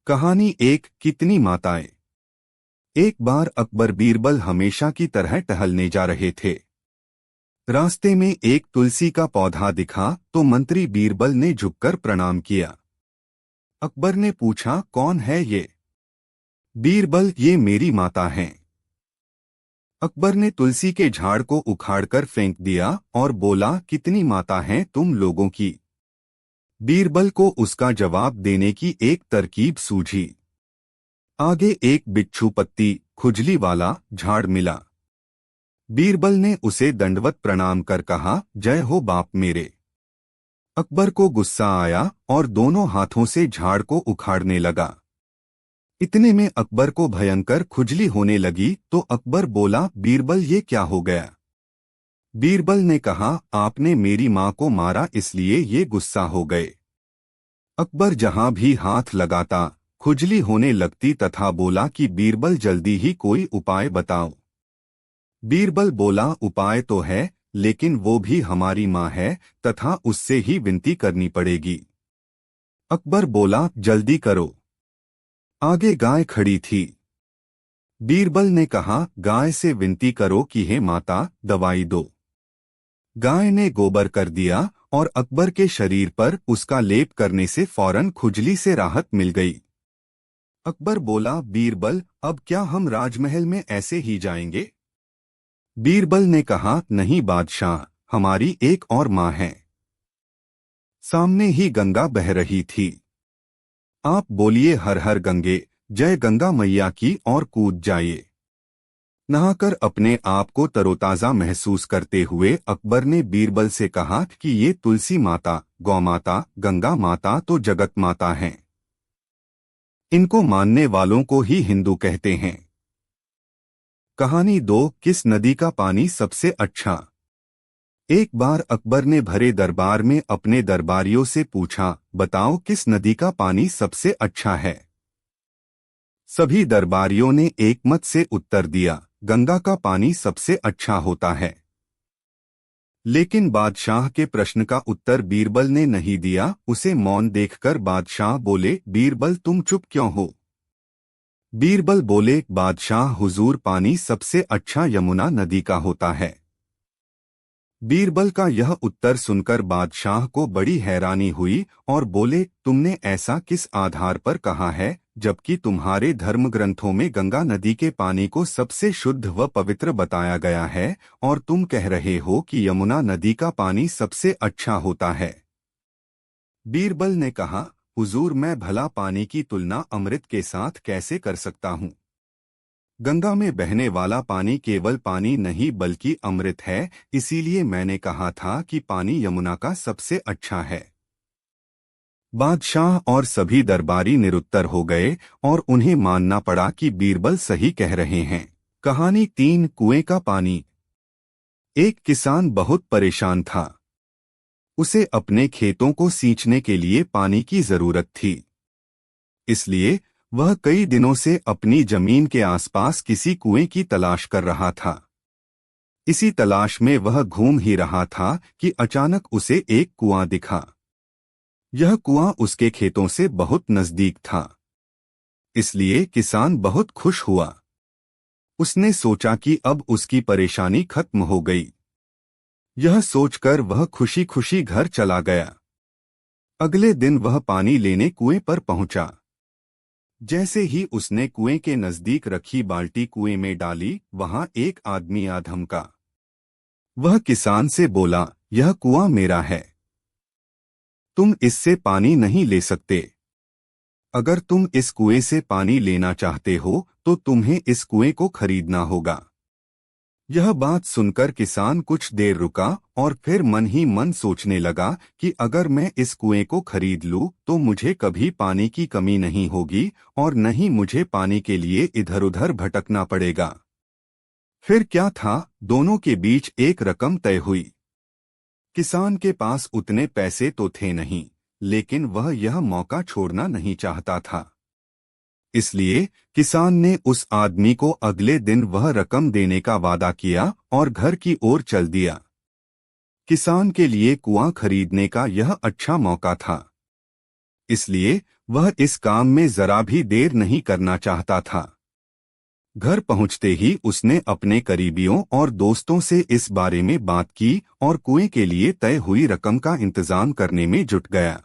कहानी एक कितनी माताएं। एक बार अकबर बीरबल हमेशा की तरह टहलने जा रहे थे। रास्ते में एक तुलसी का पौधा दिखा तो मंत्री बीरबल ने झुककर प्रणाम किया। अकबर ने पूछा, कौन है ये? बीरबल, ये मेरी माता हैं। अकबर ने तुलसी के झाड़ को उखाड़कर फेंक दिया और बोला, कितनी माता हैं तुम लोगों की? बीरबल को उसका जवाब देने की एक तरकीब सूझी। आगे एक बिच्छू पत्ती खुजली वाला झाड़ मिला। बीरबल ने उसे दंडवत प्रणाम कर कहा, जय हो बाप मेरे। अकबर को गुस्सा आया और दोनों हाथों से झाड़ को उखाड़ने लगा। इतने में अकबर को भयंकर खुजली होने लगी तो अकबर बोला, बीरबल ये क्या हो गया? बीरबल ने कहा, आपने मेरी माँ को मारा इसलिए ये गुस्सा हो गए। अकबर जहां भी हाथ लगाता खुजली होने लगती तथा बोला कि बीरबल जल्दी ही कोई उपाय बताओ। बीरबल बोला, उपाय तो है, लेकिन वो भी हमारी माँ है तथा उससे ही विनती करनी पड़ेगी। अकबर बोला, जल्दी करो। आगे गाय खड़ी थी। बीरबल ने कहा, गाय से विनती करो कि हे माता, दवाई दो। गाय ने गोबर कर दिया और अकबर के शरीर पर उसका लेप करने से फौरन खुजली से राहत मिल गई। अकबर बोला, बीरबल, अब क्या हम राजमहल में ऐसे ही जाएंगे? बीरबल ने कहा, नहीं बादशाह, हमारी एक और माँ है। सामने ही गंगा बह रही थी। आप बोलिए, हर हर गंगे, जय गंगा मैया की, और कूद जाइए। नहाकर अपने आप को तरोताजा महसूस करते हुए अकबर ने बीरबल से कहा कि ये तुलसी माता, गौ माता, गंगा माता तो जगत माता हैं। इनको मानने वालों को ही हिंदू कहते हैं। कहानी 2, किस नदी का पानी सबसे अच्छा? एक बार अकबर ने भरे दरबार में अपने दरबारियों से पूछा, बताओ किस नदी का पानी सबसे अच्छा है? सभी दरबारियों ने एकमत से उत्तर दिया, गंगा का पानी सबसे अच्छा होता है। लेकिन बादशाह के प्रश्न का उत्तर बीरबल ने नहीं दिया। उसे मौन देखकर बादशाह बोले, बीरबल तुम चुप क्यों हो? बीरबल बोले, बादशाह हुजूर, पानी सबसे अच्छा यमुना नदी का होता है। बीरबल का यह उत्तर सुनकर बादशाह को बड़ी हैरानी हुई और बोले, तुमने ऐसा किस आधार पर कहा है, जबकि तुम्हारे धर्म ग्रंथों में गंगा नदी के पानी को सबसे शुद्ध व पवित्र बताया गया है, और तुम कह रहे हो कि यमुना नदी का पानी सबसे अच्छा होता है। बीरबल ने कहा, हुजूर, मैं भला पानी की तुलना अमृत के साथ कैसे कर सकता हूँ? गंगा में बहने वाला पानी केवल पानी नहीं बल्कि अमृत है, इसीलिए मैंने कहा था कि पानी यमुना का सबसे अच्छा है। बादशाह और सभी दरबारी निरुत्तर हो गए और उन्हें मानना पड़ा कि बीरबल सही कह रहे हैं। कहानी 3, कुएं का पानी। एक किसान बहुत परेशान था। उसे अपने खेतों को सींचने के लिए पानी की जरूरत थी। इसलिए वह कई दिनों से अपनी जमीन के आसपास किसी कुएं की तलाश कर रहा था। इसी तलाश में वह घूम ही रहा था कि अचानक उसे एक कुआं दिखा। यह कुआं उसके खेतों से बहुत नजदीक था, इसलिए किसान बहुत खुश हुआ। उसने सोचा कि अब उसकी परेशानी खत्म हो गई। यह सोचकर वह खुशी खुशी घर चला गया। अगले दिन वह पानी लेने कुएं पर पहुंचा। जैसे ही उसने कुएं के नजदीक रखी बाल्टी कुएं में डाली, वहां एक आदमी आ धमका। वह किसान से बोला, यह कुआं मेरा है, तुम इससे पानी नहीं ले सकते। अगर तुम इस कुएं से पानी लेना चाहते हो तो तुम्हें इस कुएं को खरीदना होगा। यह बात सुनकर किसान कुछ देर रुका और फिर मन ही मन सोचने लगा कि अगर मैं इस कुएं को खरीद लूं तो मुझे कभी पानी की कमी नहीं होगी और न ही मुझे पानी के लिए इधर उधर भटकना पड़ेगा। फिर क्या था, दोनों के बीच एक रकम तय हुई। किसान के पास उतने पैसे तो थे नहीं, लेकिन वह यह मौका छोड़ना नहीं चाहता था। इसलिए किसान ने उस आदमी को अगले दिन वह रकम देने का वादा किया और घर की ओर चल दिया। किसान के लिए कुआं खरीदने का यह अच्छा मौका था, इसलिए वह इस काम में जरा भी देर नहीं करना चाहता था। घर पहुंचते ही उसने अपने करीबियों और दोस्तों से इस बारे में बात की और कुएं के लिए तय हुई रकम का इंतजाम करने में जुट गया।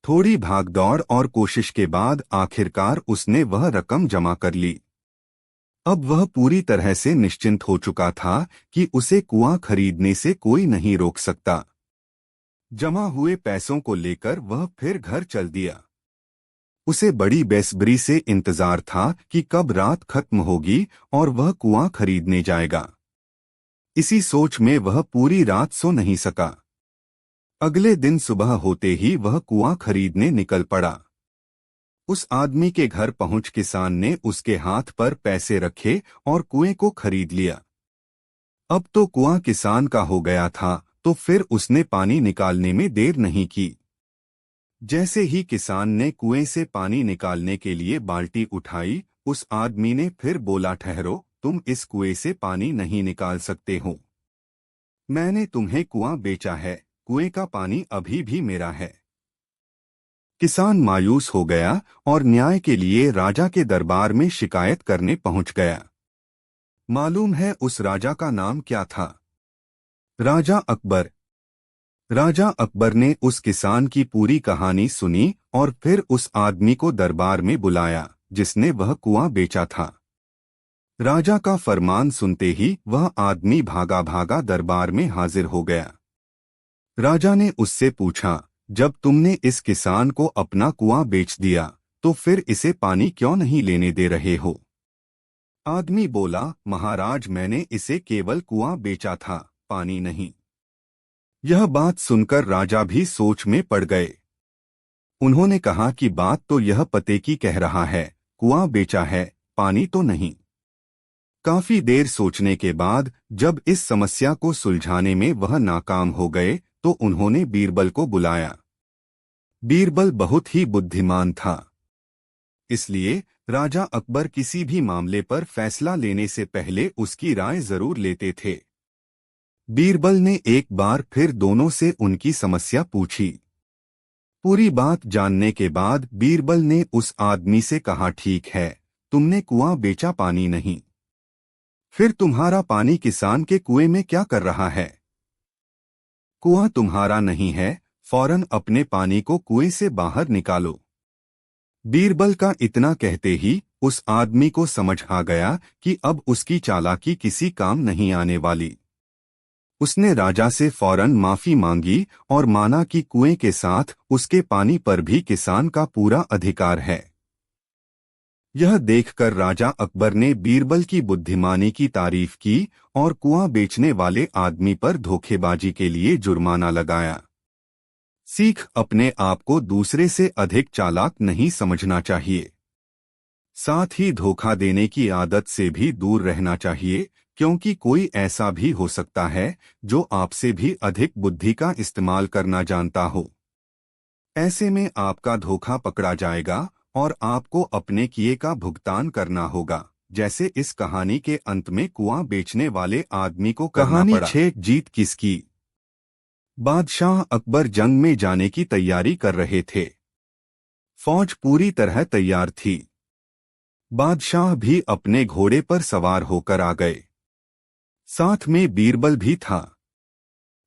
थोड़ी भागदौड़ और कोशिश के बाद आखिरकार उसने वह रकम जमा कर ली। अब वह पूरी तरह से निश्चिंत हो चुका था कि उसे कुआं खरीदने से कोई नहीं रोक सकता। जमा हुए पैसों को लेकर वह फिर घर चल दिया। उसे बड़ी बेसब्री से इंतजार था कि कब रात खत्म होगी और वह कुआं खरीदने जाएगा। इसी सोच में वह पूरी रात सो नहीं सका। अगले दिन सुबह होते ही वह कुआं खरीदने निकल पड़ा। उस आदमी के घर पहुंच किसान ने उसके हाथ पर पैसे रखे और कुएं को खरीद लिया। अब तो कुआं किसान का हो गया था, तो फिर उसने पानी निकालने में देर नहीं की। जैसे ही किसान ने कुएं से पानी निकालने के लिए बाल्टी उठाई, उस आदमी ने फिर बोला, ठहरो, तुम इस कुएं से पानी नहीं निकाल सकते हो। मैंने तुम्हें कुआं बेचा है, कुएं का पानी अभी भी मेरा है। किसान मायूस हो गया और न्याय के लिए राजा के दरबार में शिकायत करने पहुंच गया। मालूम है उस राजा का नाम क्या था? राजा अकबर। राजा अकबर ने उस किसान की पूरी कहानी सुनी और फिर उस आदमी को दरबार में बुलाया जिसने वह कुआं बेचा था। राजा का फरमान सुनते ही वह आदमी भागा भागा दरबार में हाजिर हो गया। राजा ने उससे पूछा, जब तुमने इस किसान को अपना कुआं बेच दिया तो फिर इसे पानी क्यों नहीं लेने दे रहे हो? आदमी बोला, महाराज, मैंने इसे केवल कुआं बेचा था, पानी नहीं। यह बात सुनकर राजा भी सोच में पड़ गए। उन्होंने कहा कि बात तो यह पते की कह रहा है, कुआं बेचा है, पानी तो नहीं। काफी देर सोचने के बाद जब इस समस्या को सुलझाने में वह नाकाम हो गए तो उन्होंने बीरबल को बुलाया। बीरबल बहुत ही बुद्धिमान था, इसलिए राजा अकबर किसी भी मामले पर फैसला लेने से पहले उसकी राय जरूर लेते थे। बीरबल ने एक बार फिर दोनों से उनकी समस्या पूछी। पूरी बात जानने के बाद बीरबल ने उस आदमी से कहा, ठीक है, तुमने कुआं बेचा, पानी नहीं। फिर तुम्हारा पानी किसान के कुएं में क्या कर रहा है? कुआं तुम्हारा नहीं है, फौरन अपने पानी को कुएं से बाहर निकालो। बीरबल का इतना कहते ही उस आदमी को समझ आ गया कि अब उसकी चालाकी किसी काम नहीं आने वाली। उसने राजा से फौरन माफी मांगी और माना कि कुएं के साथ उसके पानी पर भी किसान का पूरा अधिकार है। यह देखकर राजा अकबर ने बीरबल की बुद्धिमानी की तारीफ की और कुआं बेचने वाले आदमी पर धोखेबाजी के लिए जुर्माना लगाया। सीख, अपने आप को दूसरे से अधिक चालाक नहीं समझना चाहिए। साथ ही धोखा देने की आदत से भी दूर रहना चाहिए, क्योंकि कोई ऐसा भी हो सकता है जो आपसे भी अधिक बुद्धि का इस्तेमाल करना जानता हो। ऐसे में आपका धोखा पकड़ा जाएगा और आपको अपने किए का भुगतान करना होगा, जैसे इस कहानी के अंत में कुआं बेचने वाले आदमी को करना पड़ा। 6 जीत किसकी? बादशाह अकबर जंग में जाने की तैयारी कर रहे थे। फौज पूरी तरह तैयार थी। बादशाह भी अपने घोड़े पर सवार होकर आ गए। साथ में बीरबल भी था।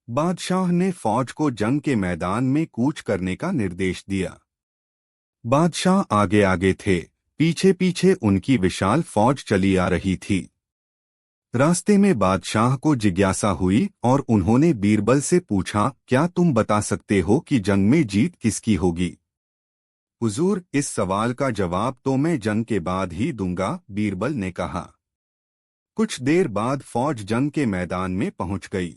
बादशाह ने फौज को जंग के मैदान में कूच करने का निर्देश दिया। बादशाह आगे आगे थे, पीछे पीछे उनकी विशाल फौज चली आ रही थी। रास्ते में बादशाह को जिज्ञासा हुई और उन्होंने बीरबल से पूछा, क्या तुम बता सकते हो कि जंग में जीत किसकी होगी? हुजूर, इस सवाल का जवाब तो मैं जंग के बाद ही दूंगा, बीरबल ने कहा। कुछ देर बाद फौज जंग के मैदान में पहुंच गई।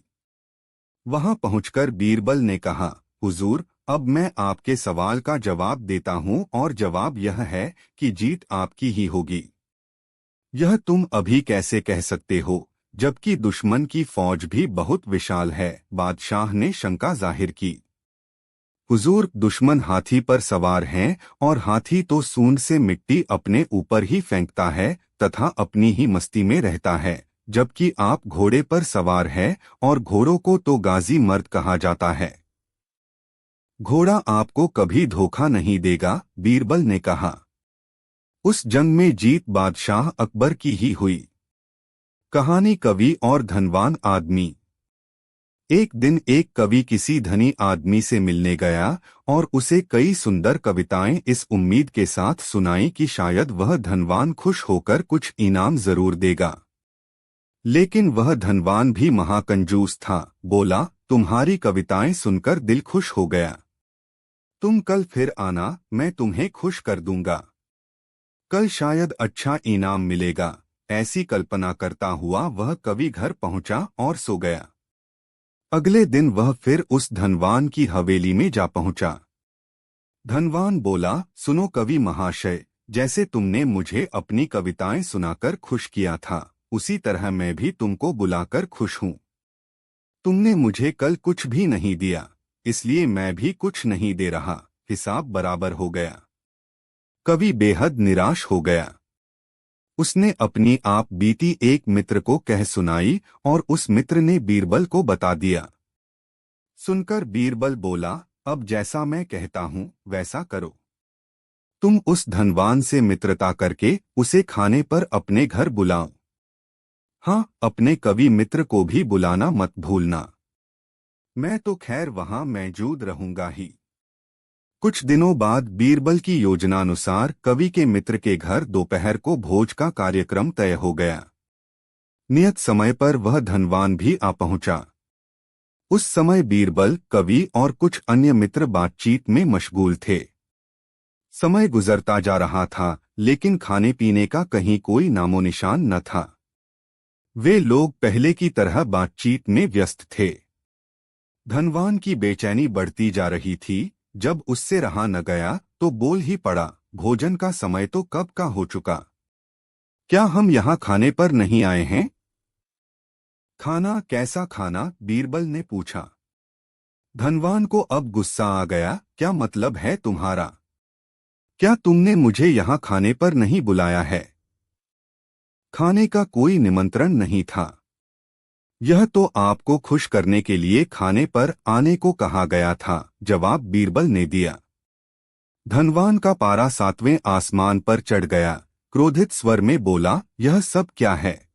वहां पहुंचकर बीरबल ने कहा, हुजूर, अब मैं आपके सवाल का जवाब देता हूं और जवाब यह है कि जीत आपकी ही होगी। यह तुम अभी कैसे कह सकते हो, जबकि दुश्मन की फौज भी बहुत विशाल है? बादशाह ने शंका जाहिर की। हुजूर, दुश्मन हाथी पर सवार हैं और हाथी तो सूंड से मिट्टी अपने ऊपर ही फेंकता है तथा अपनी ही मस्ती में रहता है, जबकि आप घोड़े पर सवार हैं और घोड़ों को तो गाजी मर्द कहा जाता है। घोड़ा आपको कभी धोखा नहीं देगा, बीरबल ने कहा। उस जंग में जीत बादशाह अकबर की ही हुई। कहानी कवि और धनवान आदमी। एक दिन एक कवि किसी धनी आदमी से मिलने गया और उसे कई सुंदर कविताएं इस उम्मीद के साथ सुनाई कि शायद वह धनवान खुश होकर कुछ इनाम जरूर देगा। लेकिन वह धनवान भी महाकंजूस था। बोला, तुम्हारी कविताएं सुनकर दिल खुश हो गया। तुम कल फिर आना, मैं तुम्हें खुश कर दूंगा। कल शायद अच्छा इनाम मिलेगा। ऐसी कल्पना करता हुआ वह कवि घर पहुंचा और सो गया। अगले दिन वह फिर उस धनवान की हवेली में जा पहुंचा। धनवान बोला, सुनो कवि महाशय, जैसे तुमने मुझे अपनी कविताएं सुनाकर खुश किया था, उसी तरह मैं भी तुमको बुलाकर खुश हूं। तुमने मुझे कल कुछ भी नहीं दिया, इसलिए मैं भी कुछ नहीं दे रहा। हिसाब बराबर हो गया। कवि बेहद निराश हो गया। उसने अपनी आप बीती एक मित्र को कह सुनाई और उस मित्र ने बीरबल को बता दिया। सुनकर बीरबल बोला, अब जैसा मैं कहता हूं वैसा करो। तुम उस धनवान से मित्रता करके उसे खाने पर अपने घर बुलाओ। हाँ, अपने कवि मित्र को भी बुलाना मत भूलना। मैं तो खैर वहां मौजूद रहूंगा ही। कुछ दिनों बाद बीरबल की योजनानुसार कवि के मित्र के घर दोपहर को भोज का कार्यक्रम तय हो गया। नियत समय पर वह धनवान भी आ पहुंचा। उस समय बीरबल, कवि और कुछ अन्य मित्र बातचीत में मशगूल थे। समय गुजरता जा रहा था, लेकिन खाने पीने का कहीं कोई नामोनिशान न था। वे लोग पहले की तरह बातचीत में व्यस्त थे। धनवान की बेचैनी बढ़ती जा रही थी। जब उससे रहा न गया तो बोल ही पड़ा, भोजन का समय तो कब का हो चुका। क्या हम यहाँ खाने पर नहीं आए हैं? खाना? कैसा खाना? बीरबल ने पूछा। धनवान को अब गुस्सा आ गया। क्या मतलब है तुम्हारा? क्या तुमने मुझे यहाँ खाने पर नहीं बुलाया है? खाने का कोई निमंत्रण नहीं था। यह तो आपको खुश करने के लिए खाने पर आने को कहा गया था, जवाब बीरबल ने दिया। धनवान का पारा 7वें आसमान पर चढ़ गया। क्रोधित स्वर में बोला, यह सब क्या है?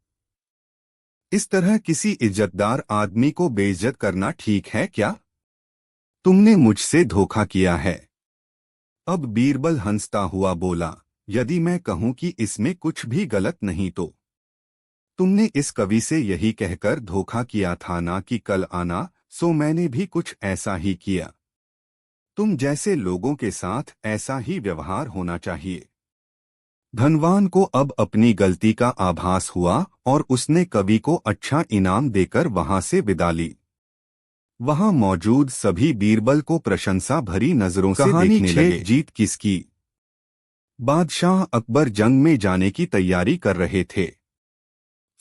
इस तरह किसी इज्जतदार आदमी को बेइज्जत करना ठीक है क्या? तुमने मुझसे धोखा किया है। अब बीरबल हंसता हुआ बोला, यदि मैं कहूं कि इसमें कुछ भी गलत नहीं तो? तुमने इस कवि से यही कहकर धोखा किया था ना कि कल आना, सो मैंने भी कुछ ऐसा ही किया। तुम जैसे लोगों के साथ ऐसा ही व्यवहार होना चाहिए। धनवान को अब अपनी गलती का आभास हुआ और उसने कवि को अच्छा इनाम देकर वहां से विदा ली। वहां मौजूद सभी बीरबल को प्रशंसा भरी नजरों से देखने लगे। जीत किसकी? बादशाह अकबर जंग में जाने की तैयारी कर रहे थे।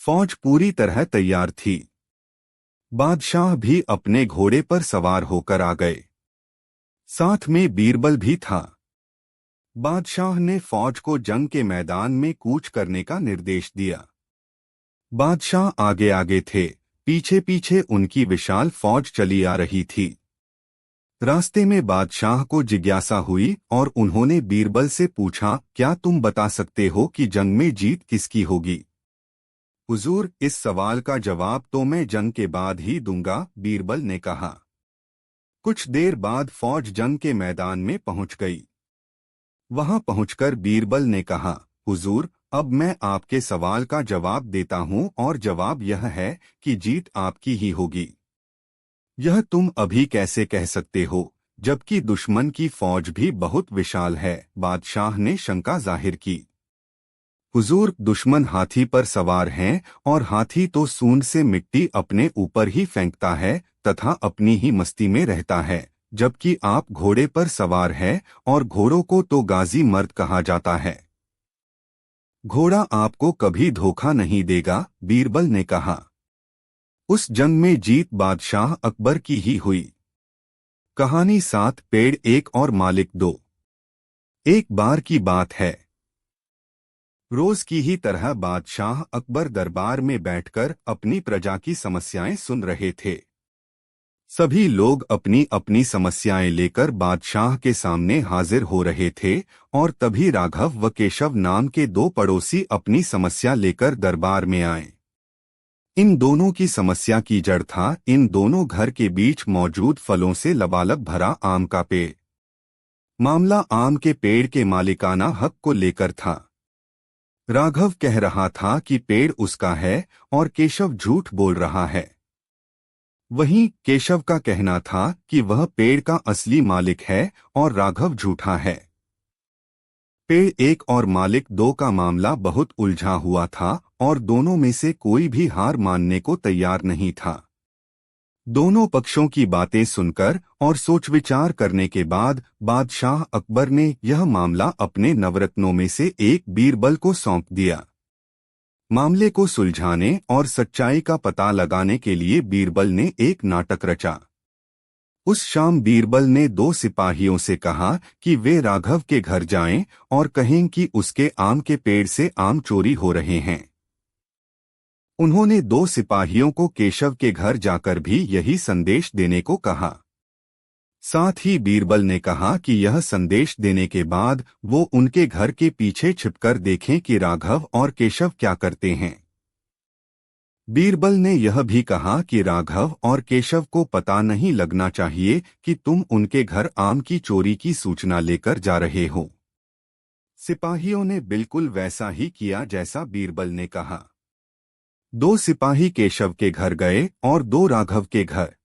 फौज पूरी तरह तैयार थी। बादशाह भी अपने घोड़े पर सवार होकर आ गए। साथ में बीरबल भी था। बादशाह ने फौज को जंग के मैदान में कूच करने का निर्देश दिया। बादशाह आगे आगे थे, पीछे पीछे उनकी विशाल फौज चली आ रही थी। रास्ते में बादशाह को जिज्ञासा हुई और उन्होंने बीरबल से पूछा, क्या तुम बता सकते हो कि जंग में जीत किसकी होगी? हुजूर, इस सवाल का जवाब तो मैं जंग के बाद ही दूंगा, बीरबल ने कहा। कुछ देर बाद फौज जंग के मैदान में पहुंच गई। वहां पहुंचकर बीरबल ने कहा, हुजूर, अब मैं आपके सवाल का जवाब देता हूं और जवाब यह है कि जीत आपकी ही होगी। यह तुम अभी कैसे कह सकते हो, जबकि दुश्मन की फौज भी बहुत विशाल है? बादशाह ने शंका जाहिर की। हुजूर, दुश्मन हाथी पर सवार हैं और हाथी तो सूंड से मिट्टी अपने ऊपर ही फेंकता है तथा अपनी ही मस्ती में रहता है, जबकि आप घोड़े पर सवार हैं और घोड़ों को तो गाजी मर्द कहा जाता है। घोड़ा आपको कभी धोखा नहीं देगा, बीरबल ने कहा। उस जंग में जीत बादशाह अकबर की ही हुई। कहानी 7 पेड़ 1 और मालिक 2। एक बार की बात है। रोज की ही तरह बादशाह अकबर दरबार में बैठकर अपनी प्रजा की समस्याएं सुन रहे थे। सभी लोग अपनी अपनी समस्याएं लेकर बादशाह के सामने हाजिर हो रहे थे और तभी राघव व केशव नाम के दो पड़ोसी अपनी समस्या लेकर दरबार में आए। इन दोनों की समस्या की जड़ था इन दोनों घर के बीच मौजूद फलों से लबालब भरा आम का पेड़। मामला आम के पेड़ के मालिकाना हक को लेकर था। राघव कह रहा था कि पेड़ उसका है और केशव झूठ बोल रहा है। वहीं केशव का कहना था कि वह पेड़ का असली मालिक है और राघव झूठा है। पेड़ एक और मालिक दो का मामला बहुत उलझा हुआ था और दोनों में से कोई भी हार मानने को तैयार नहीं था। दोनों पक्षों की बातें सुनकर और सोच विचार करने के बाद बादशाह अकबर ने यह मामला अपने नवरत्नों में से एक बीरबल को सौंप दिया। मामले को सुलझाने और सच्चाई का पता लगाने के लिए बीरबल ने एक नाटक रचा। उस शाम बीरबल ने दो सिपाहियों से कहा कि वे राघव के घर जाएं और कहें कि उसके आम के पेड़ से आम चोरी हो रहे हैं। उन्होंने दो सिपाहियों को केशव के घर जाकर भी यही संदेश देने को कहा। साथ ही बीरबल ने कहा कि यह संदेश देने के बाद वो उनके घर के पीछे छिपकर देखें कि राघव और केशव क्या करते हैं। बीरबल ने यह भी कहा कि राघव और केशव को पता नहीं लगना चाहिए कि तुम उनके घर आम की चोरी की सूचना लेकर जा रहे हो। सिपाहियों ने बिल्कुल वैसा ही किया जैसा बीरबल ने कहा। दो सिपाही केशव के घर गए और दो राघव के घर।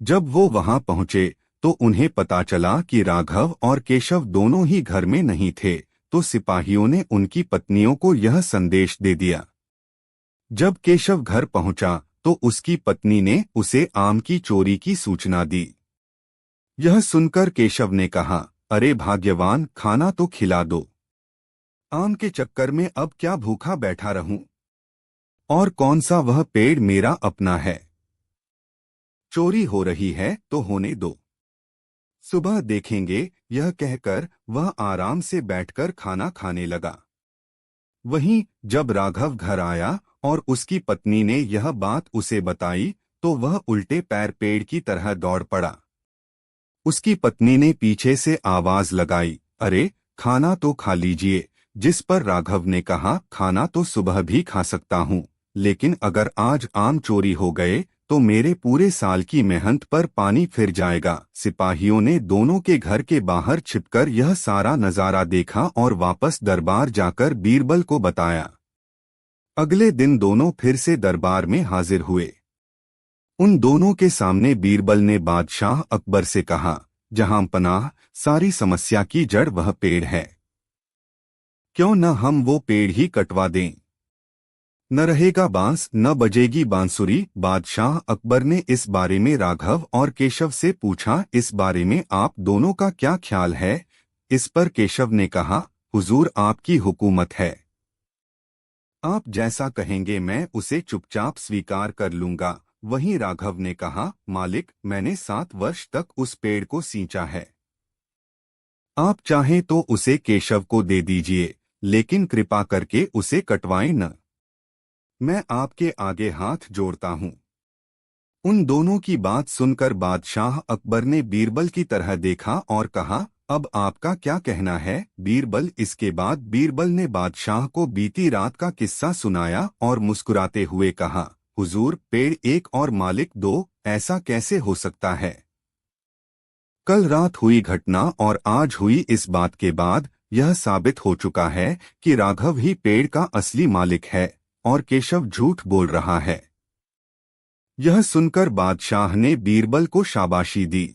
जब वो वहां पहुंचे तो उन्हें पता चला कि राघव और केशव दोनों ही घर में नहीं थे, तो सिपाहियों ने उनकी पत्नियों को यह संदेश दे दिया। जब केशव घर पहुंचा तो उसकी पत्नी ने उसे आम की चोरी की सूचना दी। यह सुनकर केशव ने कहा, अरे भाग्यवान, खाना तो खिला दो। आम के चक्कर में अब क्या भूखा बैठा रहूं? और कौन सा वह पेड़ मेरा अपना है? चोरी हो रही है तो होने दो, सुबह देखेंगे। यह कहकर वह आराम से बैठकर खाना खाने लगा। वहीं जब राघव घर आया और उसकी पत्नी ने यह बात उसे बताई तो वह उल्टे पैर पेड़ की तरह दौड़ पड़ा। उसकी पत्नी ने पीछे से आवाज लगाई, अरे खाना तो खा लीजिए। जिस पर राघव ने कहा, खाना तो सुबह भी खा सकता हूँ, लेकिन अगर आज आम चोरी हो गए तो मेरे पूरे साल की मेहनत पर पानी फिर जाएगा। सिपाहियों ने दोनों के घर के बाहर छिपकर यह सारा नजारा देखा और वापस दरबार जाकर बीरबल को बताया। अगले दिन दोनों फिर से दरबार में हाजिर हुए। उन दोनों के सामने बीरबल ने बादशाह अकबर से कहा, जहां पनाह, सारी समस्या की जड़ वह पेड़ है। क्यों न हम वो पेड़ ही कटवा दें? न रहेगा बांस न बजेगी बांसुरी। बादशाह अकबर ने इस बारे में राघव और केशव से पूछा, इस बारे में आप दोनों का क्या ख्याल है? इस पर केशव ने कहा, हुजूर, आपकी हुकूमत है, आप जैसा कहेंगे मैं उसे चुपचाप स्वीकार कर लूंगा। वहीं राघव ने कहा, मालिक, मैंने 7 वर्ष तक उस पेड़ को सींचा है। आप चाहें तो उसे केशव को दे दीजिए, लेकिन कृपा करके उसे कटवाएं न। मैं आपके आगे हाथ जोड़ता हूं। उन दोनों की बात सुनकर बादशाह अकबर ने बीरबल की तरह देखा और कहा, अब आपका क्या कहना है बीरबल? इसके बाद बीरबल ने बादशाह को बीती रात का किस्सा सुनाया और मुस्कुराते हुए कहा, हुजूर, पेड़ एक और मालिक दो, ऐसा कैसे हो सकता है? कल रात हुई घटना और आज हुई इस बात के बाद यह साबित हो चुका है कि राघव ही पेड़ का असली मालिक है और केशव झूठ बोल रहा है। यह सुनकर बादशाह ने बीरबल को शाबाशी दी।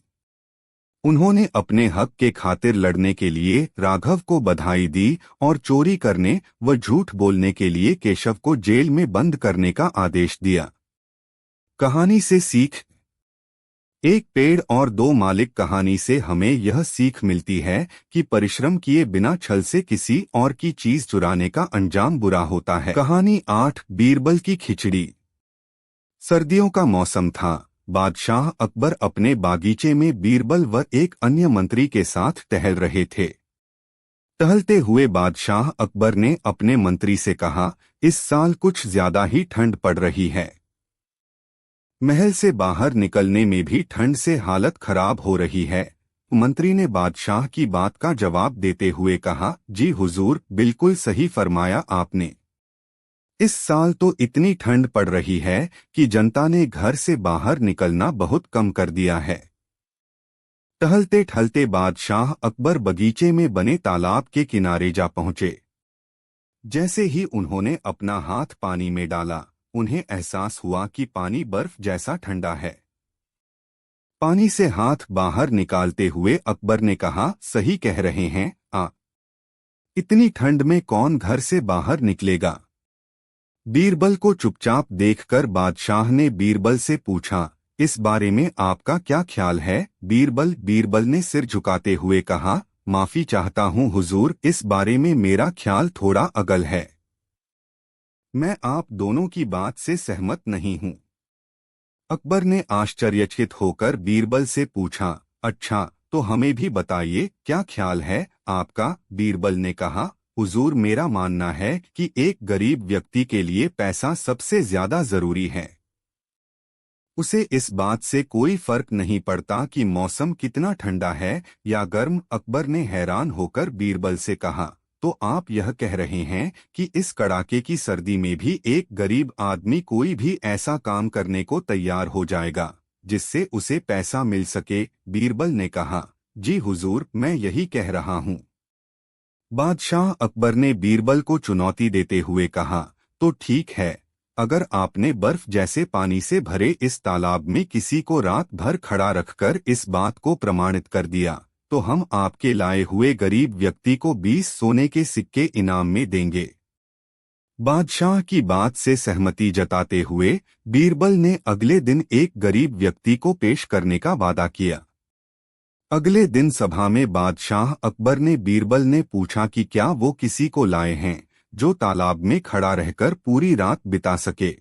उन्होंने अपने हक के खातिर लड़ने के लिए राघव को बधाई दी और चोरी करने व झूठ बोलने के लिए केशव को जेल में बंद करने का आदेश दिया। कहानी से सीख। एक पेड़ और दो मालिक कहानी से हमें यह सीख मिलती है कि परिश्रम किए बिना छल से किसी और की चीज चुराने का अंजाम बुरा होता है। कहानी 8, बीरबल की खिचड़ी। सर्दियों का मौसम था। बादशाह अकबर अपने बागीचे में बीरबल व एक अन्य मंत्री के साथ टहल रहे थे। टहलते हुए बादशाह अकबर ने अपने मंत्री से कहा, इस साल कुछ ज्यादा ही ठंड पड़ रही है। महल से बाहर निकलने में भी ठंड से हालत खराब हो रही है। मंत्री ने बादशाह की बात का जवाब देते हुए कहा, जी हुजूर, बिल्कुल सही फरमाया आपने। इस साल तो इतनी ठंड पड़ रही है कि जनता ने घर से बाहर निकलना बहुत कम कर दिया है। टहलते टहलते बादशाह अकबर बगीचे में बने तालाब के किनारे जा पहुंचे। जैसे ही उन्होंने अपना हाथ पानी में डाला, उन्हें एहसास हुआ कि पानी बर्फ जैसा ठंडा है। पानी से हाथ बाहर निकालते हुए अकबर ने कहा, सही कह रहे हैं इतनी ठंड में कौन घर से बाहर निकलेगा। बीरबल को चुपचाप देखकर बादशाह ने बीरबल से पूछा, इस बारे में आपका क्या ख्याल है। बीरबल ने सिर झुकाते हुए कहा, माफी चाहता हूँ हुजूर, इस बारे में मेरा ख्याल थोड़ा अगल है। मैं आप दोनों की बात से सहमत नहीं हूँ। अकबर ने आश्चर्यचकित होकर बीरबल से पूछा, अच्छा, तो हमें भी बताइए क्या ख्याल है आपका। बीरबल ने कहा, हुजूर, मेरा मानना है कि एक गरीब व्यक्ति के लिए पैसा सबसे ज्यादा जरूरी है। उसे इस बात से कोई फर्क नहीं पड़ता कि मौसम कितना ठंडा है या गर्म। अकबर ने हैरान होकर बीरबल से कहा, तो आप यह कह रहे हैं कि इस कड़ाके की सर्दी में भी एक गरीब आदमी कोई भी ऐसा काम करने को तैयार हो जाएगा जिससे उसे पैसा मिल सके। बीरबल ने कहा, जी हुजूर, मैं यही कह रहा हूँ। बादशाह अकबर ने बीरबल को चुनौती देते हुए कहा, तो ठीक है, अगर आपने बर्फ जैसे पानी से भरे इस तालाब में किसी को रात भर खड़ा रखकर इस बात को प्रमाणित कर दिया, तो हम आपके लाए हुए गरीब व्यक्ति को 20 सोने के सिक्के इनाम में देंगे। बादशाह की बात से सहमति जताते हुए बीरबल ने अगले दिन एक गरीब व्यक्ति को पेश करने का वादा किया। अगले दिन सभा में बादशाह अकबर ने बीरबल ने पूछा कि क्या वो किसी को लाए हैं जो तालाब में खड़ा रहकर पूरी रात बिता सके।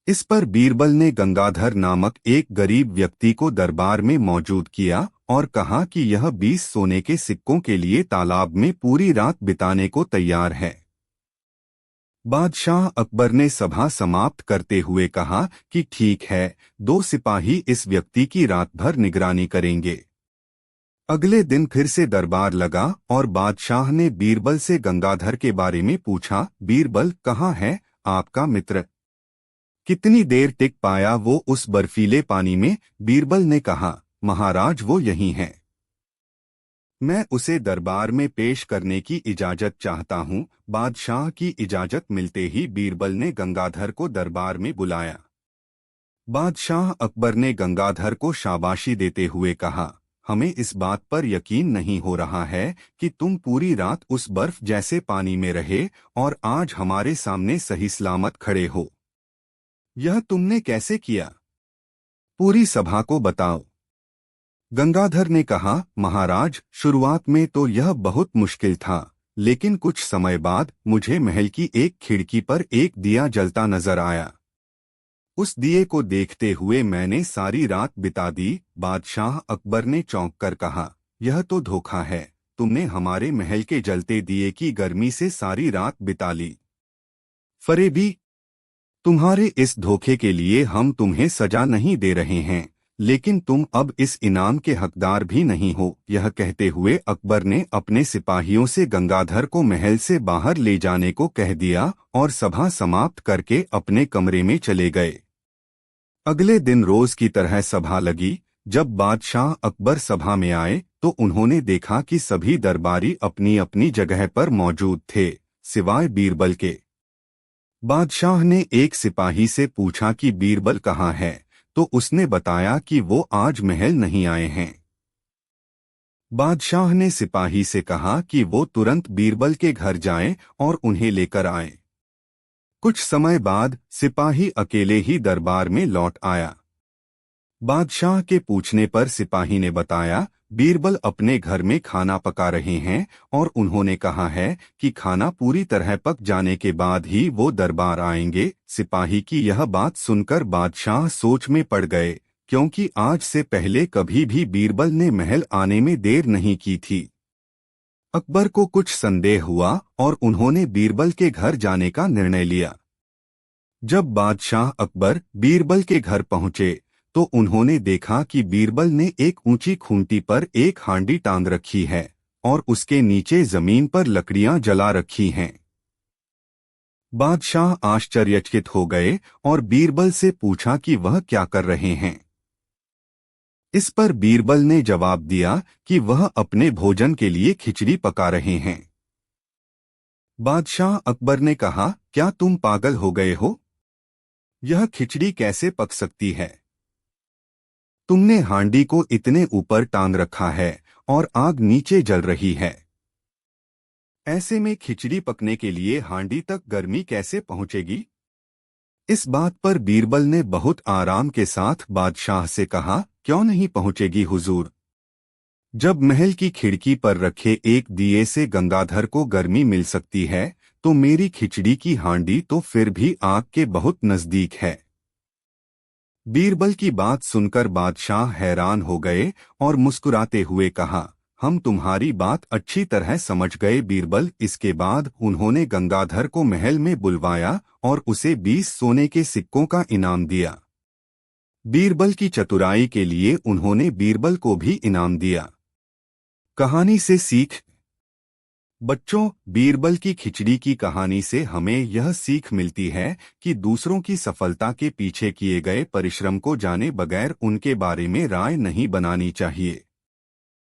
इस पर बीरबल ने गंगाधर नामक एक गरीब व्यक्ति को दरबार में मौजूद किया और कहा कि यह 20 सोने के सिक्कों के लिए तालाब में पूरी रात बिताने को तैयार है। बादशाह अकबर ने सभा समाप्त करते हुए कहा कि ठीक है, 2 सिपाही इस व्यक्ति की रात भर निगरानी करेंगे। अगले दिन फिर से दरबार लगा और बादशाह ने बीरबल से गंगाधर के बारे में पूछा, बीरबल, कहाँ है आपका मित्र? कितनी देर टिक पाया वो उस बर्फीले पानी में? बीरबल ने कहा, महाराज, वो यही है। मैं उसे दरबार में पेश करने की इजाजत चाहता हूँ। बादशाह की इजाजत मिलते ही बीरबल ने गंगाधर को दरबार में बुलाया। बादशाह अकबर ने गंगाधर को शाबाशी देते हुए कहा, हमें इस बात पर यकीन नहीं हो रहा है कि तुम पूरी रात उस बर्फ जैसे पानी में रहे और आज हमारे सामने सही सलामत खड़े हो। यह तुमने कैसे किया? पूरी सभा को बताओ। गंगाधर ने कहा, महाराज, शुरुआत में तो यह बहुत मुश्किल था, लेकिन कुछ समय बाद मुझे महल की एक खिड़की पर एक दिया जलता नजर आया। उस दिए को देखते हुए मैंने सारी रात बिता दी। बादशाह अकबर ने चौंक कर कहा, यह तो धोखा है, तुमने हमारे महल के जलते दिए की गर्मी से सारी रात बिता ली। फरेबी, तुम्हारे इस धोखे के लिए हम तुम्हें सजा नहीं दे रहे हैं, लेकिन तुम अब इस इनाम के हकदार भी नहीं हो। यह कहते हुए अकबर ने अपने सिपाहियों से गंगाधर को महल से बाहर ले जाने को कह दिया और सभा समाप्त करके अपने कमरे में चले गए। अगले दिन रोज की तरह सभा लगी। जब बादशाह अकबर सभा में आए तो उन्होंने देखा कि सभी दरबारी अपनी अपनी जगह पर मौजूद थे, सिवाय बीरबल के। बादशाह ने एक सिपाही से पूछा कि बीरबल कहाँ है, तो उसने बताया कि वो आज महल नहीं आए हैं। बादशाह ने सिपाही से कहा कि वो तुरंत बीरबल के घर जाएं और उन्हें लेकर आएं। कुछ समय बाद सिपाही अकेले ही दरबार में लौट आया। बादशाह के पूछने पर सिपाही ने बताया, बीरबल अपने घर में खाना पका रहे हैं और उन्होंने कहा है कि खाना पूरी तरह पक जाने के बाद ही वो दरबार आएंगे। सिपाही की यह बात सुनकर बादशाह सोच में पड़ गए, क्योंकि आज से पहले कभी भी बीरबल ने महल आने में देर नहीं की थी। अकबर को कुछ संदेह हुआ और उन्होंने बीरबल के घर जाने का निर्णय लिया। जब बादशाह अकबर बीरबल के घर पहुंचे तो उन्होंने देखा कि बीरबल ने एक ऊंची खूंटी पर एक हांडी टांग रखी है और उसके नीचे जमीन पर लकड़ियां जला रखी हैं। बादशाह आश्चर्यचकित हो गए और बीरबल से पूछा कि वह क्या कर रहे हैं। इस पर बीरबल ने जवाब दिया कि वह अपने भोजन के लिए खिचड़ी पका रहे हैं। बादशाह अकबर ने कहा, क्या तुम पागल हो गए हो? यह खिचड़ी कैसे पक सकती है? तुमने हांडी को इतने ऊपर टांग रखा है और आग नीचे जल रही है। ऐसे में खिचड़ी पकने के लिए हांडी तक गर्मी कैसे पहुंचेगी? इस बात पर बीरबल ने बहुत आराम के साथ बादशाह से कहा, क्यों नहीं पहुंचेगी हुजूर? जब महल की खिड़की पर रखे एक दिए से गंगाधर को गर्मी मिल सकती है तो मेरी खिचड़ी की हांडी तो फिर भी आग के बहुत नजदीक है। बीरबल की बात सुनकर बादशाह हैरान हो गए और मुस्कुराते हुए कहा, हम तुम्हारी बात अच्छी तरह समझ गए बीरबल। इसके बाद उन्होंने गंगाधर को महल में बुलवाया और उसे 20 सोने के सिक्कों का इनाम दिया। बीरबल की चतुराई के लिए उन्होंने बीरबल को भी इनाम दिया। कहानी से सीख। बच्चों, बीरबल की खिचड़ी की कहानी से हमें यह सीख मिलती है कि दूसरों की सफलता के पीछे किए गए परिश्रम को जाने बगैर उनके बारे में राय नहीं बनानी चाहिए।